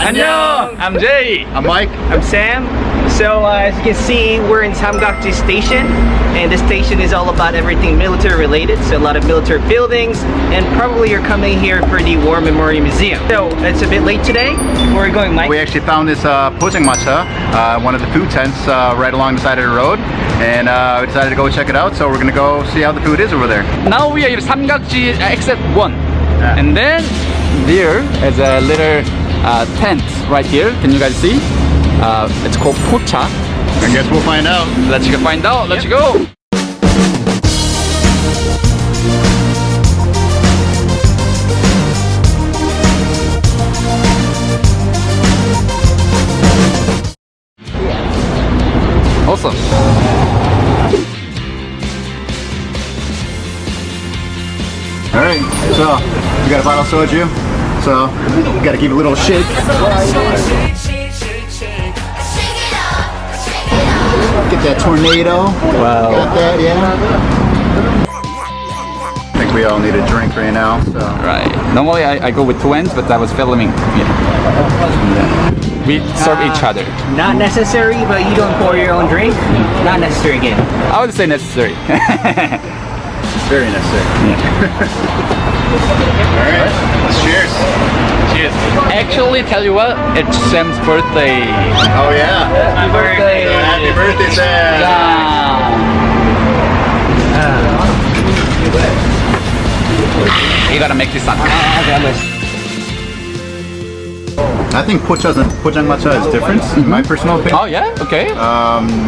안녕. I'm Jay. I'm Mike. I'm Sam. So as you can see, we're in Samgakji Station, and this station is all about everything military related. So a lot of military buildings, and probably you're coming here for the War Memorial Museum. So it's a bit late today. Where are we going, Mike? We actually found this Pojangmacha, one of the food tents right along the side of the road, and we decided to go check it out. So we're gonna go see how the food is over there. Now we are in Samgakji exit 1. And then there is a little tent right here. Can you guys see? It's called Pocha. I guess we'll find out. Let's go find out. Let's go. Awesome. All right, so we got a bottle of soju. So we got to give it a little shake. Get that tornado. Wow. Got that, yeah. I think we all need a drink right now. So. Right. Normally I go with 2 ends, but I was filming. Yeah. We serve each other. Not necessary, but you don't pour your own drink. Not necessary again. I would say necessary. Very necessary. All right, let's cheers. Cheers. Actually, tell you what, it's Sam's birthday. Oh yeah. Happy birthday. Happy birthday, Sam. You gotta make this up. I think Pojangmacha is different, in my personal opinion. Oh yeah? Okay.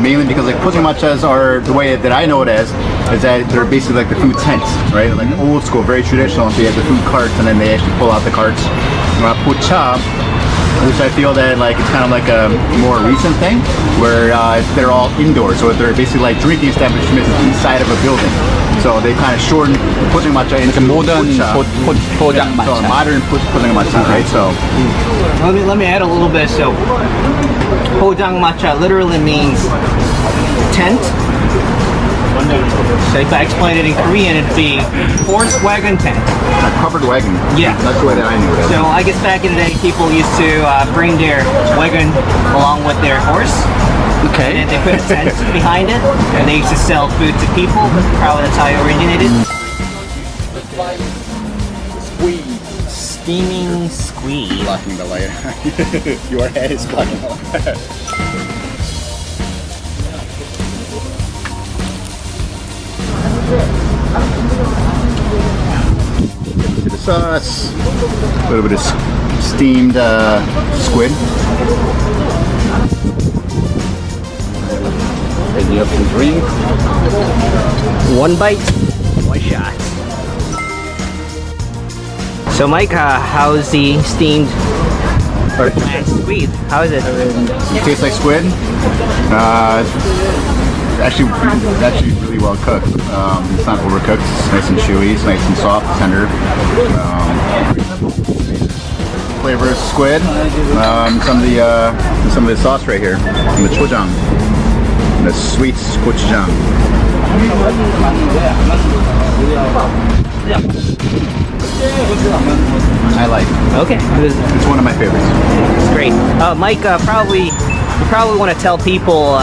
Mainly because like Pojangmachas are, the way that I know it as, is that they're basically like the food tents, right? Like old school, very traditional. So you have the food carts and then they actually pull out the carts. Pocha, which I feel that like it's kind of like a more recent thing, where they're all indoors, so they're basically like drinking establishments inside of a building. So they kind of shortened Pojangmacha into a modern Pojangmacha. So a modern Pojangmacha, right? So Let me add a little bit. So Pojangmacha literally means tent. So if I explain it in Korean, it'd be horse wagon tent. a covered wagon. Yeah. That's the way that I knew it. So I guess back in the day, people used to bring their wagon along with their horse. Okay. And they put a tent behind it, and they used to sell food to people. Probably that's how it originated. Squeeze. Steaming squeeze. Blocking the light. Your head is blocking the light. To the sauce, a little bit of steamed squid. And you have some drink. One bite, one shot. So Mike, how's the steamed or squid? How is it? It tastes like squid. Actually really well cooked. It's not overcooked. It's nice and chewy. It's nice and soft, tender. Flavor of squid. Some of the sauce right here, from the chojang, the sweet gochujang. I like it. Okay, It's one of my favorites. it's great. Mike, you probably want to tell people.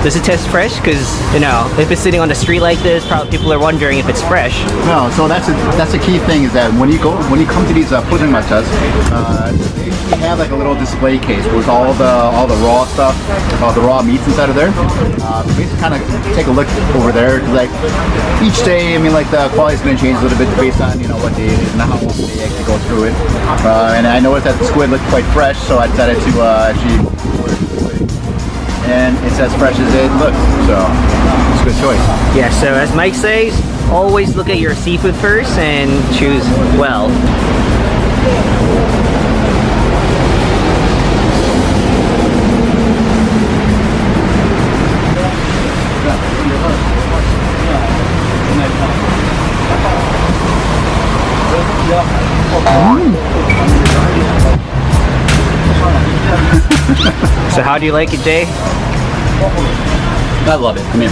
Does it taste fresh? Because you know, if it's sitting on the street like this, probably people are wondering if it's fresh. No, so that's a key thing, is that when you come to these Pojangmachas, they have like a little display case with all the raw stuff, all the raw meats inside of there. Basically, kind of take a look over there, because like each day, I mean, like the quality's going to change a little bit based on what day it is and how long they actually go through it. And I noticed that the squid looked quite fresh, so I decided to actually order the squid. And it's as fresh as it looks, so it's a good choice. Yeah. So as Mike says, always look at your seafood first and choose well. So how do you like it, Jay? I love it. I mean,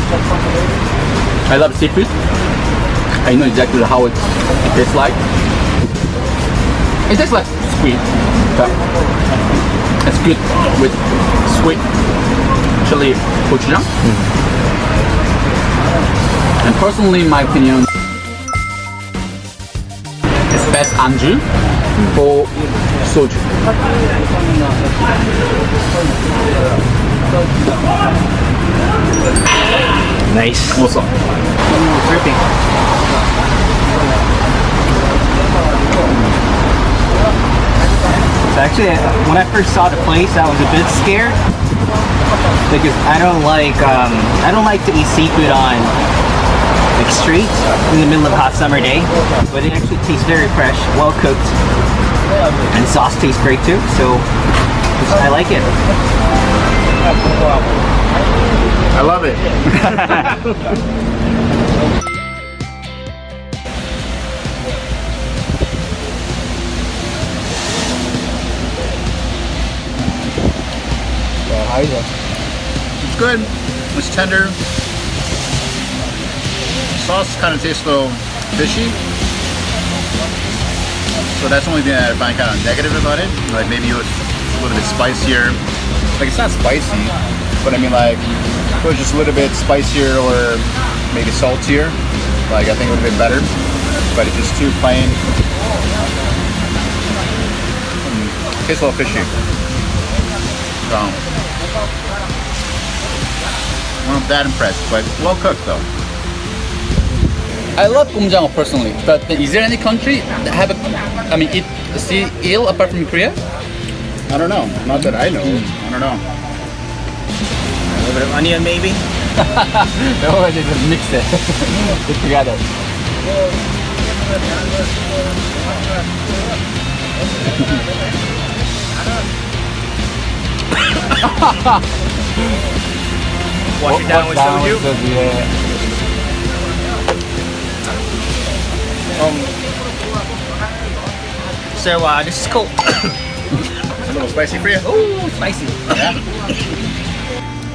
I love seafood. I know exactly how it tastes like. It tastes like squid, but good with sweet chili gochujang. And personally, in my opinion, it's best anju for soju. Nice. Awesome. Dripping. So actually, when I first saw the place, I was a bit scared because I don't like to eat seafood on like streets in the middle of a hot summer day. But it actually tastes very fresh, well cooked, and sauce tastes great too. So I like it. I love it. It's good. It's tender. Sauce kind of tastes a little fishy. So that's the only thing that I find kind of negative about it. Like maybe it was a little bit spicier. Like it's not spicy, but I mean like if it was just a little bit spicier or maybe saltier, like I think it would have been better. But it's just too plain. Tastes a little fishy. So I'm not that impressed, but well cooked though. I love Pojangmacha personally, but is there any country that have eat sea eel apart from Korea? I don't know. Not that I know. I don't know. A little bit of onion maybe. No, they just mix it Put together. Wash it down with soju. Yeah. So this is cool. It's a little spicy for you? Ooh, spicy. Yeah.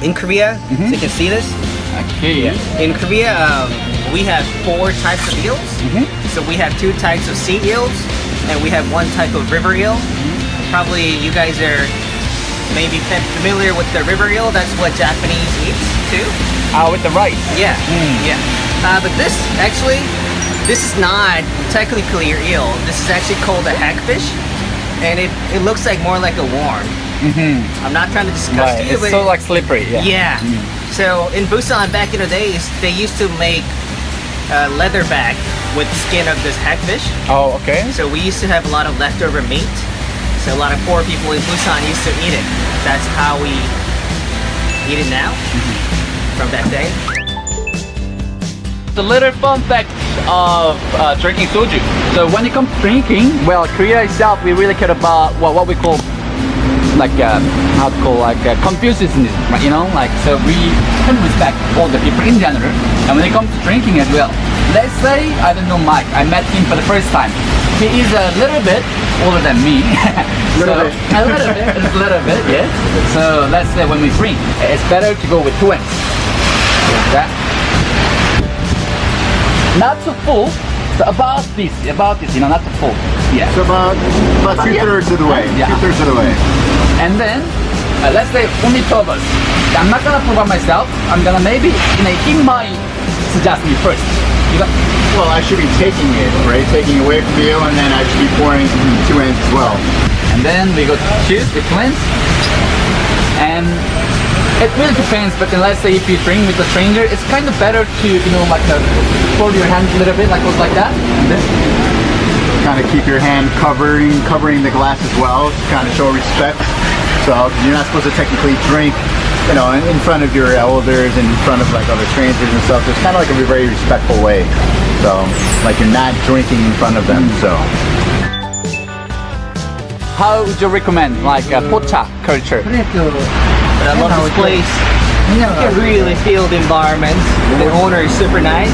In Korea, so you can see this. Okay. In Korea, we have 4 types of eels. So we have 2 types of sea eels, and we have 1 type of river eel. Probably you guys are maybe familiar with the river eel. That's what Japanese eats too. With the rice. Yeah, yeah. But this is not technically an eel. This is actually called a hagfish, and it looks like more like a worm. I'm not trying to disgust you, It's but so like slippery. Yeah. yeah. So in Busan back in the days, they used to make a leather bag with the skin of this hagfish. Oh, okay. So we used to have a lot of leftover meat. So a lot of poor people in Busan used to eat it. That's how we eat it now from that day. The little fun fact of drinking soju. So when it comes to drinking, well, Korea itself, we really care about what we call Confucianism, right? You know, like, so we can respect all the people in general. And when it comes to drinking as well, let's say, I don't know Mike, I met him for the first time. He is a little bit older than me. A little bit, yes. So let's say when we drink, it's better to go with twins. Yeah. Not too full, so about this, not too full. Yeah. So about 2/3 of the way. Yeah. 2/3 of the way. And then, let's say only 2 of us. I'm not gonna pour by myself. I'm gonna maybe, he might suggest me first. Well, I should be taking it, right? Taking away from you, and then I should be pouring 2 ends as well. And then we go to choose the twins. And it really depends, but then let's say if you drink with a stranger, it's kind of better to, fold your hands a little bit, like that. And then Kind of keep your hand covering the glass as well, to kind of show respect. So you're not supposed to technically drink, in front of your elders and in front of like other strangers and stuff. It's kind of like a very respectful way. So like you're not drinking in front of them. So how would you recommend pocha culture? But I love this place. You can really feel the environment. The owner is super nice.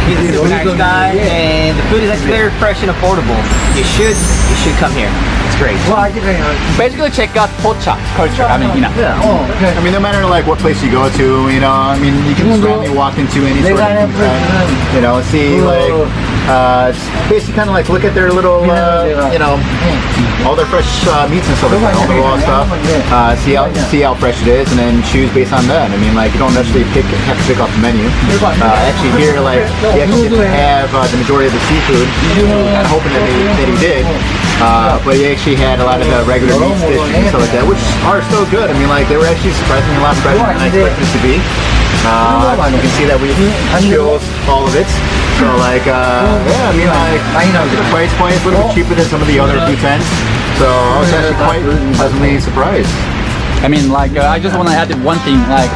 He's a super nice guy, and the food is actually very fresh and affordable. You should come here. It's great. Basically check out pocha culture. I mean, no matter like what place you go to, you can randomly walk into any sort of food tent, see like It's basically kind of like look at their little, you know, all their fresh meats and stuff like that, all the raw stuff. See how fresh it is, and then choose based on that. I mean, like you don't necessarily have to pick off the menu. Actually, here, like you actually get to have the majority of the seafood. I'm hoping that he did. But he actually had a lot of the regular meat dishes and stuff like that, which are still good. I mean, like they were actually surprisingly a lot fresher than I expected it to be. You can see that we killed all of it. So like, yeah, I mean like the price point is a little bit cheaper than some of the other food tents. So I was actually quite pleasantly surprised. I mean, like, I just want to add one thing, like,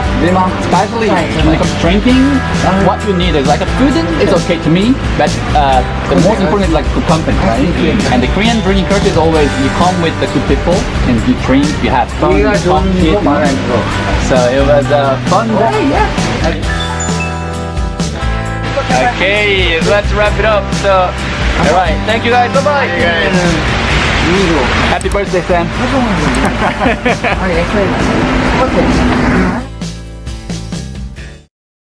especially when it comes to drinking, what you need is, like, a food is okay to me, but the most important is, like, good company, right? And the Korean drinking culture is always, you come with the good people, and you drink, you have fun, you talk shit. So it was a fun day, yeah. Okay, let's wrap it up. So, alright, thank you guys, bye-bye. Happy birthday, Sam.